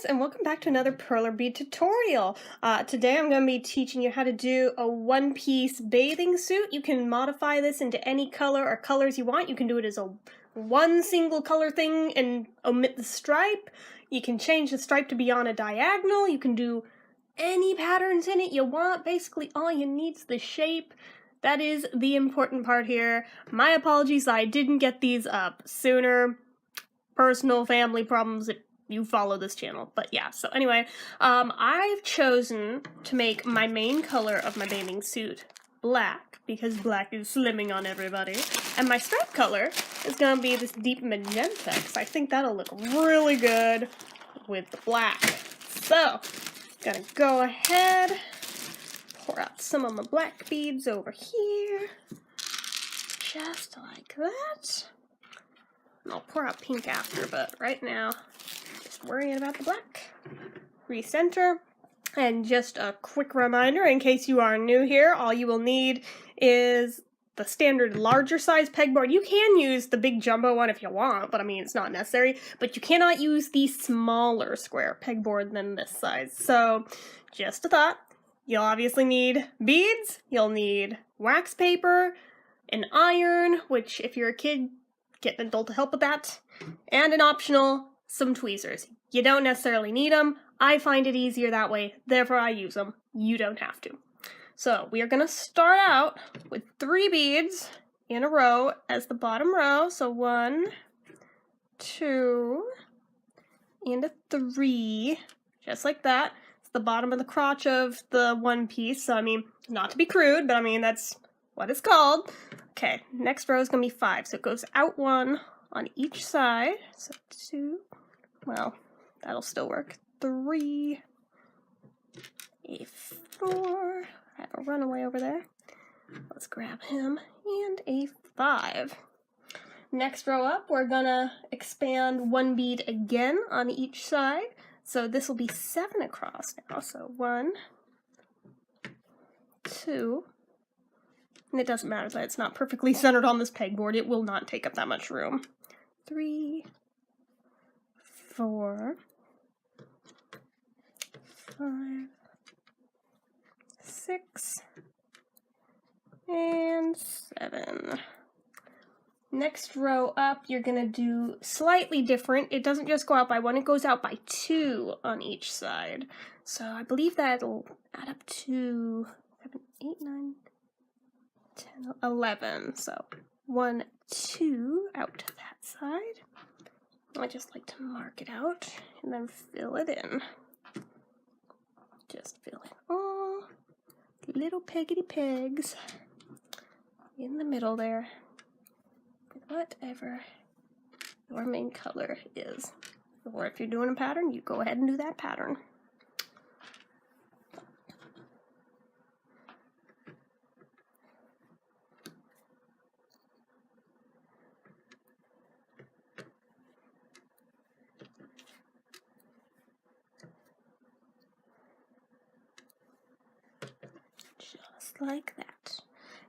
and welcome back to another Perler Bead tutorial. Today I'm going to be teaching you how to do a one-piece bathing suit. You can modify this into any color or colors you want. You can do it as a one single color thing and omit the stripe. You can change the stripe to be on a diagonal. You can do any patterns in it you want. Basically all you need is the shape. That is the important part here. My apologies, I didn't get these up sooner. Personal family problems if you follow this channel. But yeah, so anyway, I've chosen to make my main color of my bathing suit black because black is slimming on everybody. And my stripe color is gonna be this deep magenta because I think that'll look really good with the black. So, gonna go ahead, pour out some of my black beads over here, just like that. I'll pour out pink after, but right now, just worrying about the black. Recenter. And just a quick reminder, in case you are new here, all you will need is the standard larger size pegboard. You can use the big jumbo one if you want, but I mean, it's not necessary. But you cannot use the smaller square pegboard than this size. So, just a thought. You'll obviously need beads, you'll need wax paper, an iron, which if you're a kid, get an adult to help with that, and an optional, some tweezers. You don't necessarily need them. I find it easier that way, therefore I use them. You don't have to. So we are going to start out with 3 beads in a row as the bottom row. So 1, 2, and a 3, just like that. It's the bottom of the crotch of the one piece. So I mean, not to be crude, but I mean, that's what it's called. Okay, next row is going to be 5, so it goes out 1 on each side. So 2, well, that'll still work. 3, a 4, I have a runaway over there. Let's grab him, and a 5. Next row up, we're going to expand 1 bead again on each side. So this will be 7 across now. So 1, 2, and it doesn't matter that it's not perfectly centered on this pegboard. It will not take up that much room. 3, 4, 5, 6, and 7. Next row up, you're going to do slightly different. It doesn't just go out by 1, it goes out by 2 on each side. So I believe that'll add up to 7, 8, 9, 10, 11, so 1, 2 out to that side. I just like to mark it out and then fill it in. Just fill in all little peggedy pegs in the middle there with whatever your main color is. Or if you're doing a pattern, you go ahead and do that pattern. Like that.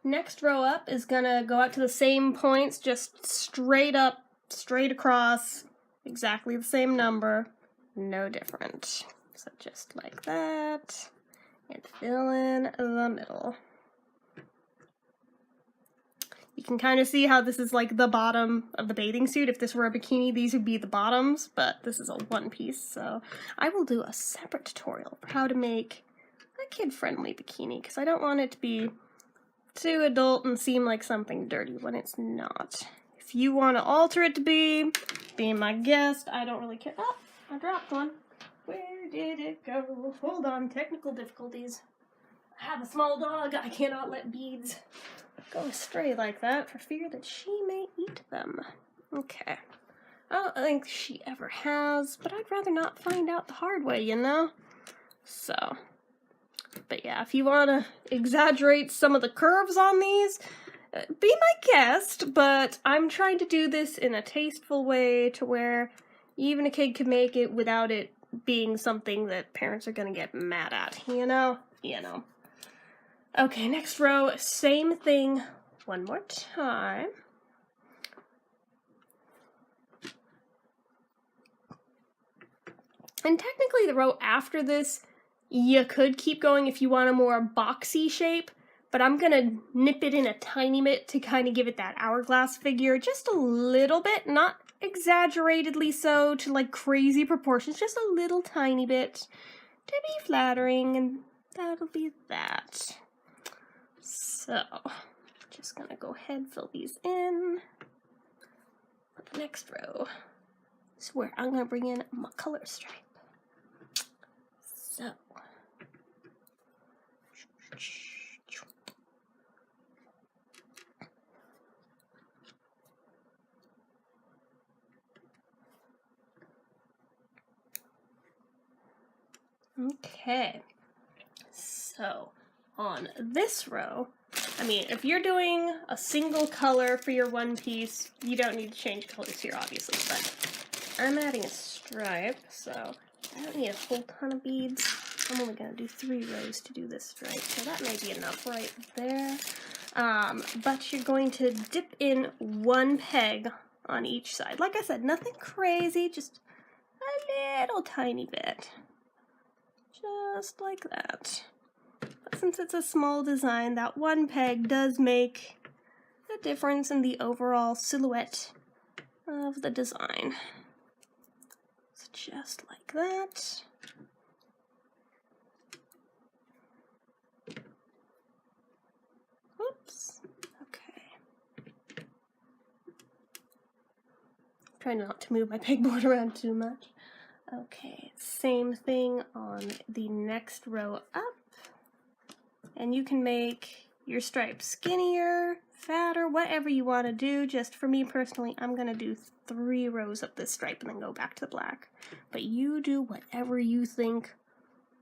Next row up is gonna go out to the same points, just straight up, straight across, exactly the same number, no different. So just like that, and fill in the middle. You can kind of see how this is like the bottom of the bathing suit. If this were a bikini, these would be the bottoms, but this is a one piece, so I will do a separate tutorial for how to make kid-friendly bikini because I don't want it to be too adult and seem like something dirty when it's not. If you want to alter it to be my guest, I don't really care. Oh, I dropped one. Where did it go? Hold on, technical difficulties. I have a small dog. I cannot let beads go astray like that for fear that she may eat them. Okay. I don't think she ever has, but I'd rather not find out the hard way, you know? So, but yeah, if you want to exaggerate some of the curves on these, be my guest, but I'm trying to do this in a tasteful way to where even a kid can make it without it being something that parents are going to get mad at, you know? You know. Okay, next row, same thing one more time. And technically the row after this, you could keep going if you want a more boxy shape, but I'm gonna nip it in a tiny bit to kind of give it that hourglass figure, just a little bit, not exaggeratedly so to like crazy proportions, just a little tiny bit to be flattering, and that'll be that. So, just gonna go ahead, fill these in. For the next row is where I'm gonna bring in my color stripe. So, okay, so on this row, I mean, if you're doing a single color for your one piece, you don't need to change colors here, obviously, but I'm adding a stripe, so I don't need a whole ton of beads. I'm only going to do 3 rows to do this stripe, so that may be enough right there. But you're going to dip in 1 peg on each side. Like I said, nothing crazy, just a little tiny bit. Just like that. But since it's a small design, that 1 peg does make a difference in the overall silhouette of the design. So just like that. Oops. Okay. Try not to move my pegboard around too much. Okay, same thing on the next row up. And you can make your stripe skinnier, fatter, whatever you want to do. Just for me personally, I'm going to do 3 rows of this stripe and then go back to the black. But you do whatever you think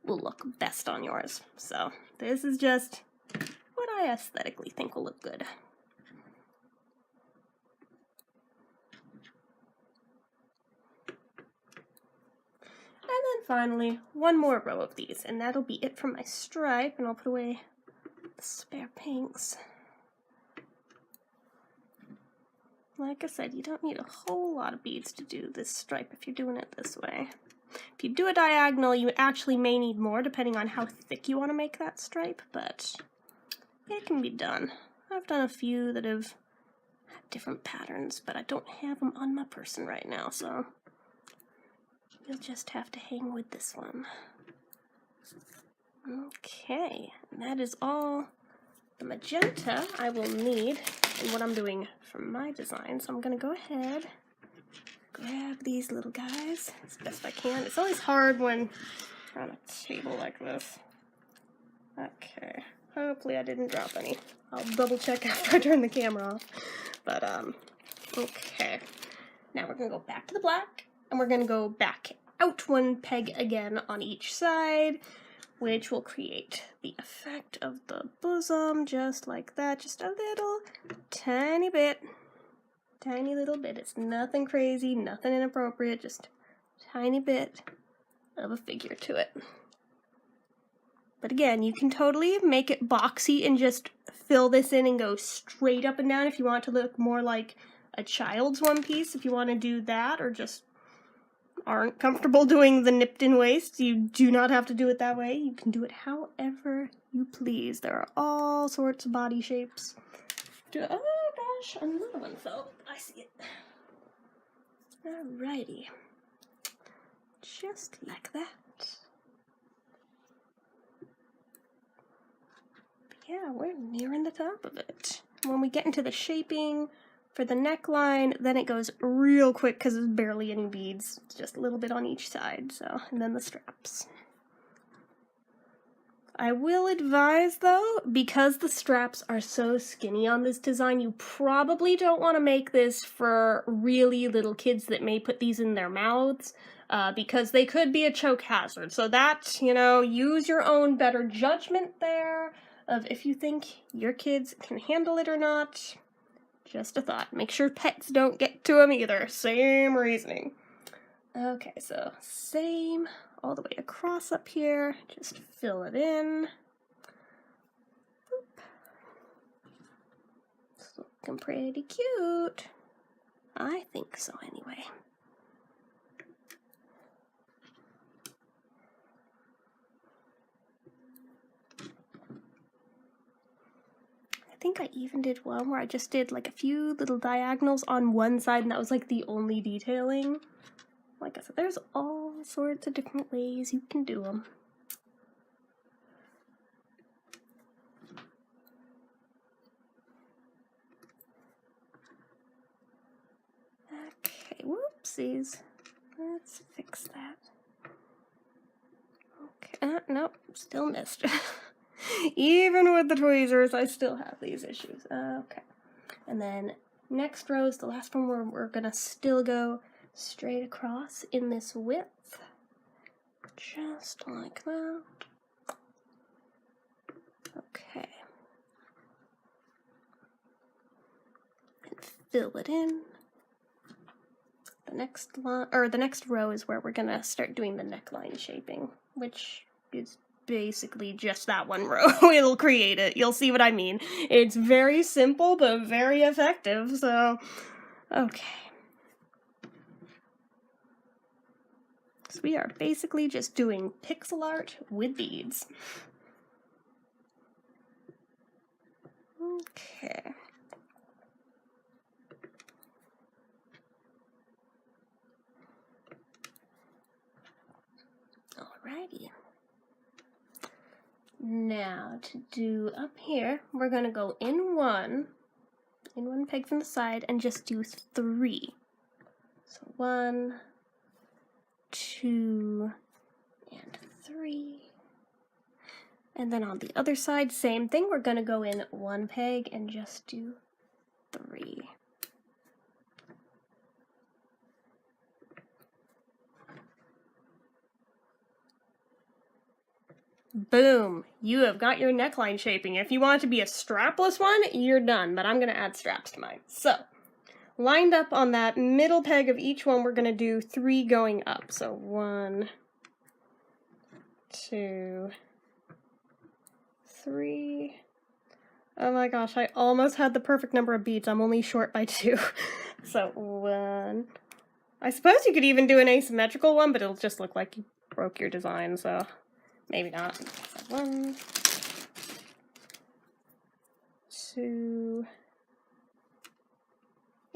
will look best on yours. So this is just what I aesthetically think will look good. And then finally, 1 more row of these, and that'll be it for my stripe, and I'll put away the spare pinks. Like I said, you don't need a whole lot of beads to do this stripe if you're doing it this way. If you do a diagonal, you actually may need more depending on how thick you want to make that stripe, but it can be done. I've done a few that have had different patterns, but I don't have them on my person right now, so you'll just have to hang with this one. Okay, and that is all the magenta I will need in what I'm doing for my design. So I'm going to go ahead, grab these little guys as best I can. It's always hard when you're on a table like this. Okay, hopefully I didn't drop any. I'll double check after I turn the camera off. But, okay. Now we're going to go back to the black, and we're going to go back out 1 peg again on each side, which will create the effect of the bosom, just like that. Just a little, tiny bit, tiny little bit. It's nothing crazy, nothing inappropriate, just a tiny bit of a figure to it. But again, you can totally make it boxy and just fill this in and go straight up and down if you want it to look more like a child's one piece, if you want to do that, or just aren't comfortable doing the nipped in waist. You do not have to do it that way. You can do it however you please. There are all sorts of body shapes. Oh gosh, another one fell. I see it. Alrighty. Just like that. But yeah, we're nearing the top of it. When we get into the shaping for the neckline, then it goes real quick because there's barely any beads. It's just a little bit on each side, so, and then the straps. I will advise though, because the straps are so skinny on this design, you probably don't want to make this for really little kids that may put these in their mouths, because they could be a choke hazard. So that, you know, use your own better judgment there of if you think your kids can handle it or not. Just a thought. Make sure pets don't get to them either. Same reasoning. Okay, so same all the way across up here. Just fill it in. Boop. It's looking pretty cute. I think so anyway. think I even did one where I just did like a few little diagonals on one side, and that was like the only detailing. Like I said, there's all sorts of different ways you can do them. Okay, whoopsies. Let's fix that. Okay, nope, still missed. Even with the tweezers, I still have these issues. Okay, and then next row is the last one where we're gonna still go straight across in this width, just like that. Okay, and fill it in. The next line, or the next row, is where we're gonna start doing the neckline shaping, which is basically just that one row. It'll create it. You'll see what I mean. It's very simple, but very effective, so, okay. So we are basically just doing pixel art with beads. Okay. Alrighty. Now to do up here, we're gonna go in one peg from the side and just do 3. So 1, 2, and 3. And then on the other side, same thing. We're gonna go in 1 peg and just do 3. Boom! You have got your neckline shaping. If you want it to be a strapless one, you're done, but I'm gonna add straps to mine. So, lined up on that middle peg of each one, we're gonna do 3 going up. So 1, 2, 3. Oh my gosh, I almost had the perfect number of beads. I'm only short by 2. So 1. I suppose you could even do an asymmetrical one, but it'll just look like you broke your design, so maybe not. So 1, 2,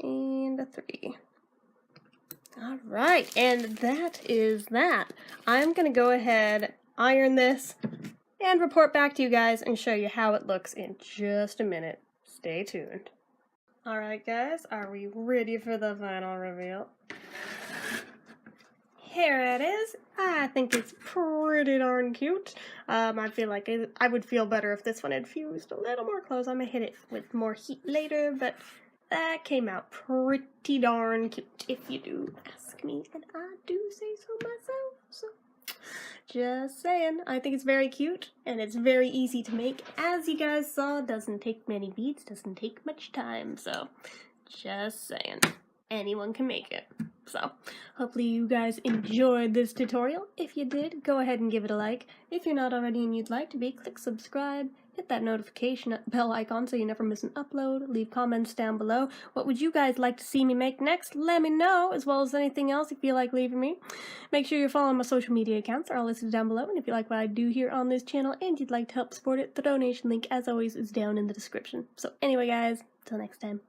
and a 3. All right, and that is that. I'm gonna go ahead, iron this, and report back to you guys and show you how it looks in just a minute. Stay tuned. All right, guys, are we ready for the final reveal? Here it is. I think it's pretty darn cute. I feel like I would feel better if this one had fused a little more close. I may hit it with more heat later, but that came out pretty darn cute, if you do ask me, and I do say so myself, so just saying. I think it's very cute, and it's very easy to make. As you guys saw, doesn't take many beads, doesn't take much time, so just saying. Anyone can make it. So, hopefully you guys enjoyed this tutorial. If you did, go ahead and give it a like. If you're not already and you'd like to be, click subscribe, hit that notification bell icon so you never miss an upload, leave comments down below. What would you guys like to see me make next? Let me know, as well as anything else you feel like leaving me. Make sure you're following my social media accounts, they're all listed down below, and if you like what I do here on this channel and you'd like to help support it, the donation link, as always, is down in the description. So anyway guys, till next time,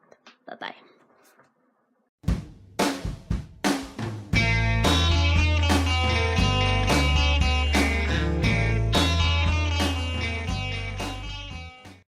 bye-bye.